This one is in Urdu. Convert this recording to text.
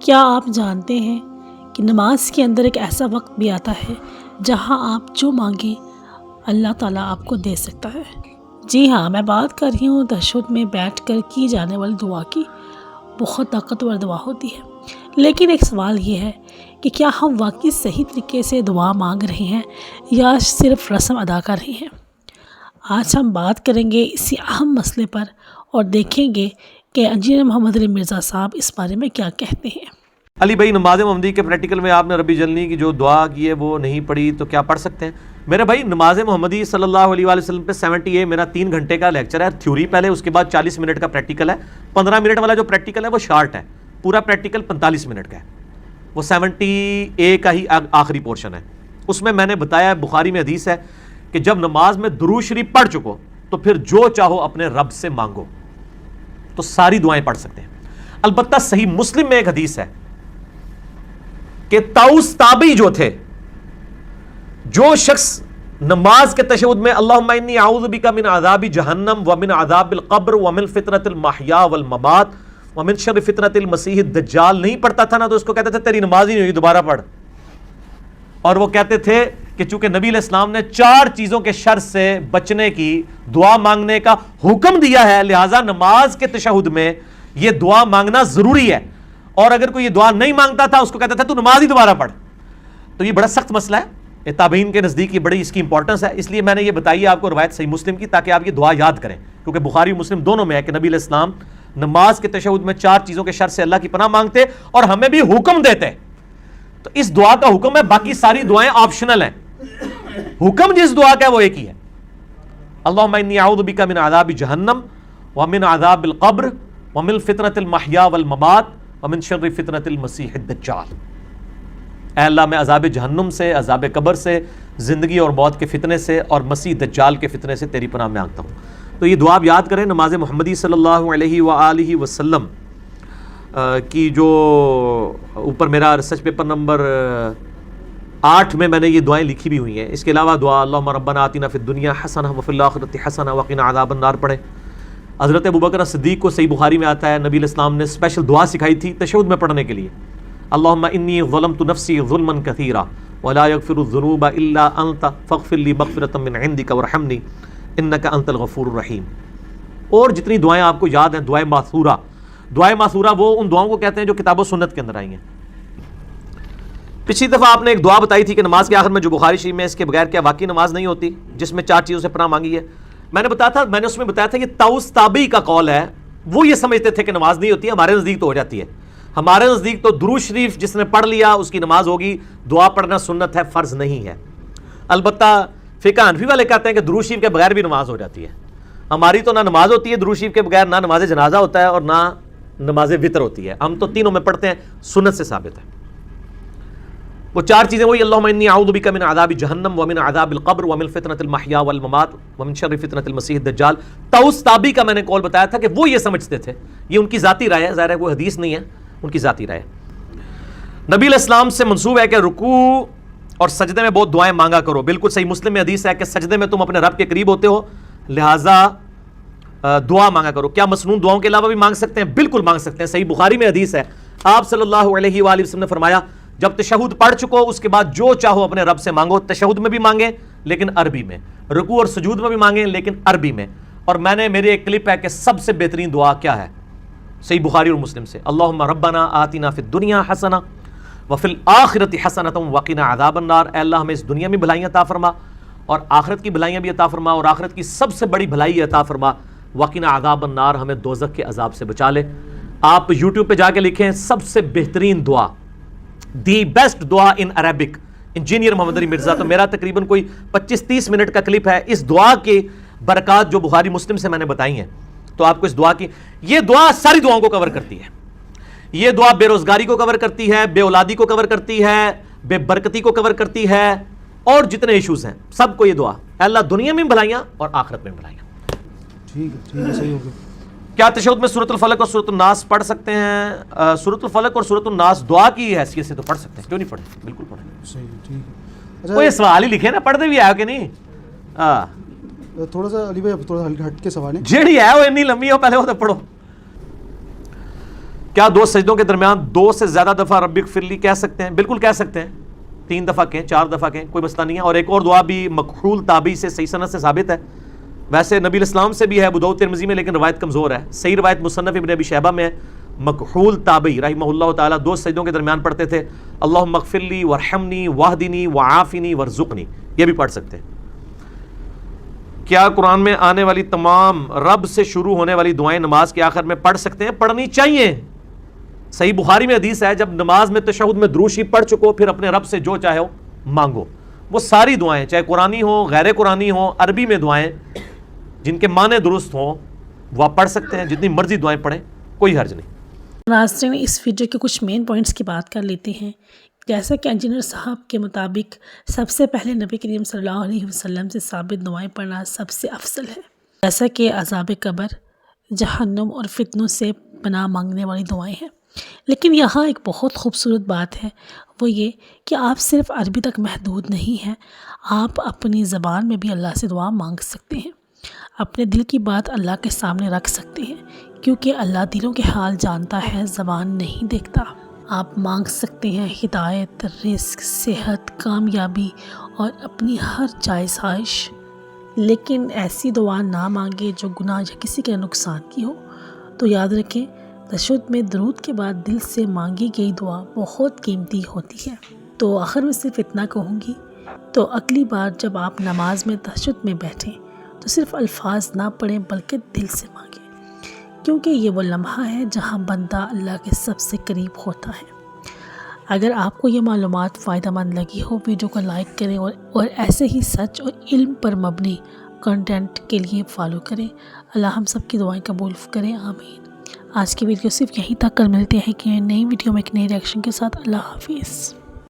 کیا آپ جانتے ہیں کہ نماز کے اندر ایک ایسا وقت بھی آتا ہے جہاں آپ جو مانگیں اللہ تعالیٰ آپ کو دے سکتا ہے؟ جی ہاں، میں بات کر رہی ہوں تشہد میں بیٹھ کر کی جانے والی دعا کی۔ بہت طاقتور دعا ہوتی ہے، لیکن ایک سوال یہ ہے کہ کیا ہم واقعی صحیح طریقے سے دعا مانگ رہے ہیں یا صرف رسم ادا کر رہے ہیں؟ آج ہم بات کریں گے اسی اہم مسئلے پر اور دیکھیں گے کہ انجینئر محمد علی مرزا صاحب اس بارے میں کیا کہتے ہیں۔ علی بھائی، نماز محمدی کے پریکٹیکل میں آپ نے ربی جلنی کی جو دعا کی ہے وہ نہیں پڑھی تو کیا پڑھ سکتے ہیں؟ میرے بھائی، نماز محمدی صلی اللہ علیہ وآلہ وسلم پہ 70A میرا 3 گھنٹے کا لیکچر ہے، تھیوری پہلے، اس کے بعد 40 منٹ کا پریکٹیکل ہے۔ 15 منٹ والا جو پریکٹیکل ہے وہ شارٹ ہے، پورا پریکٹیکل 45 منٹ کا ہے، وہ 70A کا ہی آخری پورشن ہے۔ اس میں میں نے بتایا ہے، بخاری میں حدیث ہے کہ جب نماز میں درود شریف پڑھ چکو تو پھر جو چاہو اپنے رب سے مانگو، تو ساری دعائیں پڑھ سکتے ہیں۔ البتہ صحیح مسلم میں ایک حدیث ہے کہ طاؤس تابعی جو تھے، جو شخص نماز کے تشہد میں اللہم انی اعوذ بک من عذاب جہنم ومن عذاب القبر ومن فتنۃ المحیا والممات ومن شر فتنۃ المسیح الدجال نہیں پڑھتا تھا نا، تو اس کو کہتے تھے تیری نماز ہی نہیں ہوئی، دوبارہ پڑھ۔ اور وہ کہتے تھے کہ چونکہ نبی علیہ السلام نے 4 چیزوں کے شر سے بچنے کی دعا مانگنے کا حکم دیا ہے، لہٰذا نماز کے تشہد میں یہ دعا مانگنا ضروری ہے، اور اگر کوئی یہ دعا نہیں مانگتا تھا اس کو کہتا تھا تو نماز ہی دوبارہ پڑھ۔ تو یہ بڑا سخت مسئلہ ہے، یہ تابعین کے نزدیک یہ بڑی اس کی امپورٹنس ہے، اس لیے میں نے یہ بتائی آپ کو روایت صحیح مسلم کی، تاکہ آپ یہ دعا یاد کریں، کیونکہ بخاری و مسلم دونوں میں ہے کہ نبی علیہ السلام نماز کے تشہد میں 4 چیزوں کے شر سے اللہ کی پناہ مانگتے اور ہمیں بھی حکم دیتے۔ تو اس دعا کا حکم ہے، باقی ساری دعائیں آپشنل ہیں، حکم جس دعا کا ہے وہ ایک ہی ہے، اللہم انی اعوذ بک من عذاب جہنم ومن عذاب القبر ومن فتنۃ المحیا والممات ومن شر فتنۃ المسیح الدجال۔ اے اللہ، میں عذاب جہنم سے، عذاب قبر سے، زندگی اور موت کے فتنے سے اور مسیح دجال کے فتنے سے تیری پناہ مانگتا ہوں۔ تو یہ دعا آپ یاد کریں، نماز محمدی صلی اللہ علیہ وآلہ وسلم کی جو اوپر میرا ریسرچ پیپر نمبر 8 میں نے یہ دعائیں لکھی بھی ہوئی ہیں۔ اس کے علاوہ دعا اللہم ربنا آتنا فی الدنیا حسنہ وفی الآخرۃ حسنہ وقنا عذاب النار پڑھیں۔ حضرت ابوبکر صدیق کو صحیح بخاری میں آتا ہے، نبی علیہ السلام نے اسپیشل دعا سکھائی تھی تشہد میں پڑھنے کے لیے، اللہم انی ظلمت نفسی ظلما کثیرا ولا یغفر الذنوب الا انت فاغفر لی مغفرۃ من عندک وارحمنی انک انت الغفور الرحیم۔ اور جتنی دعائیں آپ کو یاد ہیں، دعائیں ماثورہ، دعائیں ماثورہ وہ ان دعاؤں کو کہتے ہیں جو کتاب و سنت کے اندر آئی ہیں۔ پچھلی دفعہ آپ نے ایک دعا بتائی تھی کہ نماز کے آخر میں جو بخاری شریف میں اس کے بغیر کیا واقعی نماز نہیں ہوتی، جس میں 4 چیزوں سے پناہ مانگی ہے۔ میں نے اس میں بتایا تھا یہ طاؤس تابعی کا قول ہے، وہ یہ سمجھتے تھے کہ نماز نہیں ہوتی ہے، ہمارے نزدیک تو ہو جاتی ہے۔ ہمارے نزدیک تو درود شریف جس نے پڑھ لیا اس کی نماز ہوگی، دعا پڑھنا سنت ہے، فرض نہیں ہے۔ البتہ فقہ حنفی والے کہتے ہیں کہ درود شریف کے بغیر بھی نماز ہو جاتی ہے۔ ہماری تو نہ نماز ہوتی ہے درود شریف کے بغیر، نہ نماز جنازہ ہوتا ہے اور نہ نماز وتر ہوتی ہے، ہم تو تینوں میں پڑھتے ہیں، سنت سے ثابت ہے۔ وہ 4 چیزیں وہی اللہم انی اعوذ بک من عذاب جہنم ومن عذاب القبر ومن فتنۃ المحیا والممات ومن شر فتنۃ المسیح الدجال۔ طاؤس تابعی کا میں نے قول بتایا تھا کہ وہ یہ سمجھتے تھے، یہ ان کی ذاتی رائے ہے، ظاہر ہے کوئی حدیث نہیں ہے، ان کی ذاتی رائے ہے۔ نبی علیہ السلام سے منسوب ہے کہ رکوع اور سجدے میں بہت دعائیں مانگا کرو، بالکل صحیح مسلم میں حدیث ہے کہ سجدے میں تم اپنے رب کے قریب ہوتے ہو، لہٰذا دعا مانگا کرو۔ کیا مسنون دعاؤں کے علاوہ بھی مانگ سکتے ہیں؟ بالکل مانگ سکتے ہیں، صحیح بخاری میں حدیث ہے، آپ صلی اللہ علیہ وآلہ وسلم نے فرمایا جب تشہد پڑھ چکو اس کے بعد جو چاہو اپنے رب سے مانگو، تشہد میں بھی مانگیں لیکن عربی میں، رکوع اور سجود میں بھی مانگیں لیکن عربی میں۔ اور میں نے میرے ایک کلپ ہے کہ سب سے بہترین دعا کیا ہے، صحیح بخاری اور مسلم سے، اللہم ربنا آتنا فی الدنیا حسنہ وفی الآخرۃ حسنۃ وقنا عذاب النار۔ اے اللہ ہمیں اس دنیا میں بھلائیاں عطا فرما اور آخرت کی بھلائیاں بھی عطا فرما، اور آخرت کی سب سے بڑی بھلائی عطا فرما وقنا عذاب النار، ہمیں دوزخ کے عذاب سے بچا لے۔ آپ یوٹیوب پہ جا کے لکھیں سب سے بہترین دعا، دی بیسٹ دعا ان عربک، انجینئر محمد علی مرزا۔ تو میرا تقریباً کوئی 25-30 منٹ کا کلپ ہے اس دعا کی برکات جو بخاری مسلم سے میں نے بتائی ہیں، تو آپ کو اس دعا کی، یہ دعا ساری دعاؤں کو کور کرتی ہے۔ یہ دعا بے روزگاری کو کور کرتی ہے، بے اولادی کو کور کرتی ہے، بے برکتی کو کور کرتی ہے، اور جتنے ایشوز ہیں سب کو یہ دعا، اللہ دنیا میں بھلائیاں اور آخرت میں بھلائیاں۔ ٹھیک ہے صحیح ہو گیا۔ کیا تشہد میں سورۃ الفلق اور سورۃ الناس پڑھ سکتے ہیں؟ سورۃ الفلق اور سورۃ الناس دعا کی حیثیت سے تو پڑھ سکتے ہیں، کیوں نہیں پڑھیں؟ بالکل پڑھیں۔ صحیح، ٹھیک ہے۔ کوئی سوال ہی لکھے نا، پڑھتے بھی آئے کہ نہیں؟ تھوڑا سا علی بھائی تھوڑا سا ہٹ کے سوال ہے، جیڑی ہے وہ اتنی لمبی ہو، پہلے وہ تو پڑھو۔ کیا 2 سجدوں کے درمیان 2 سے زیادہ دفعہ رب اغفر لی کہہ سکتے ہیں؟ بالکل کہہ سکتے ہیں، 3 دفعہ کہیں، 4 دفعہ کہیں، کوئی مسئلہ نہیں ہے. اور ایک اور دعا بھی مکحول تابعی سے صحیح سند سے ثابت ہے، ویسے نبی الاسلام سے بھی ہے ابو داؤد ترمذی میں، لیکن روایت کمزور ہے. صحیح روایت مصنف ابن ابی شیبہ میں ہے. مکحول تابعی رحمہ اللہ تعالیٰ 2 سجدوں کے درمیان پڑھتے تھے اللہم اغفر لی وارحمنی واہدنی وعافنی وارزقنی، یہ بھی پڑھ سکتے ہیں. کیا قرآن میں آنے والی تمام رب سے شروع ہونے والی دعائیں نماز کے آخر میں پڑھ سکتے ہیں؟ پڑھنی چاہیے. صحیح بخاری میں حدیث ہے جب نماز میں تشہد میں دروشی پڑھ چکو پھر اپنے رب سے جو چاہے ہو مانگو. وہ ساری دعائیں چاہے قرآنی ہوں غیر قرآنی ہوں، عربی میں دعائیں جن کے معنی درست ہوں وہ آپ پڑھ سکتے ہیں، جتنی مرضی دعائیں پڑھیں، کوئی حرج نہیں. ناظرین اس ویڈیو کے کچھ مین پوائنٹس کی بات کر لیتے ہیں. جیسا کہ انجینئر صاحب کے مطابق سب سے پہلے نبی کریم صلی اللہ علیہ وسلم سے ثابت دعائیں پڑھنا سب سے افضل ہے، جیسا کہ عذاب قبر، جہنم اور فتنوں سے پناہ مانگنے والی دعائیں ہیں. لیکن یہاں ایک بہت خوبصورت بات ہے، وہ یہ کہ آپ صرف عربی تک محدود نہیں ہیں، آپ اپنی زبان میں بھی اللہ سے دعا مانگ سکتے ہیں، اپنے دل کی بات اللہ کے سامنے رکھ سکتے ہیں، کیونکہ اللہ دلوں کے حال جانتا ہے، زبان نہیں دیکھتا. آپ مانگ سکتے ہیں ہدایت، رزق، صحت، کامیابی اور اپنی ہر جائز خواہش. لیکن ایسی دعا نہ مانگے جو گناہ یا کسی کے نقصان کی ہو. تو یاد رکھیں تشہد میں درود کے بعد دل سے مانگی گئی دعا بہت قیمتی ہوتی ہے. تو آخر میں صرف اتنا کہوں گی، تو اگلی بار جب آپ نماز میں تشہد میں بیٹھیں تو صرف الفاظ نہ پڑھیں بلکہ دل سے مانگیں، کیونکہ یہ وہ لمحہ ہے جہاں بندہ اللہ کے سب سے قریب ہوتا ہے. اگر آپ کو یہ معلومات فائدہ مند لگی ہو ویڈیو کو لائک کریں اور ایسے ہی سچ اور علم پر مبنی کنٹینٹ کے لیے فالو کریں. اللہ ہم سب کی دعائیں قبول کریں، آمین. آج کی ویڈیو صرف یہیں تک، کل ملتے ہیں کہ نئی ویڈیو میں ایک نئی ریئیکشن کے ساتھ. اللہ حافظ.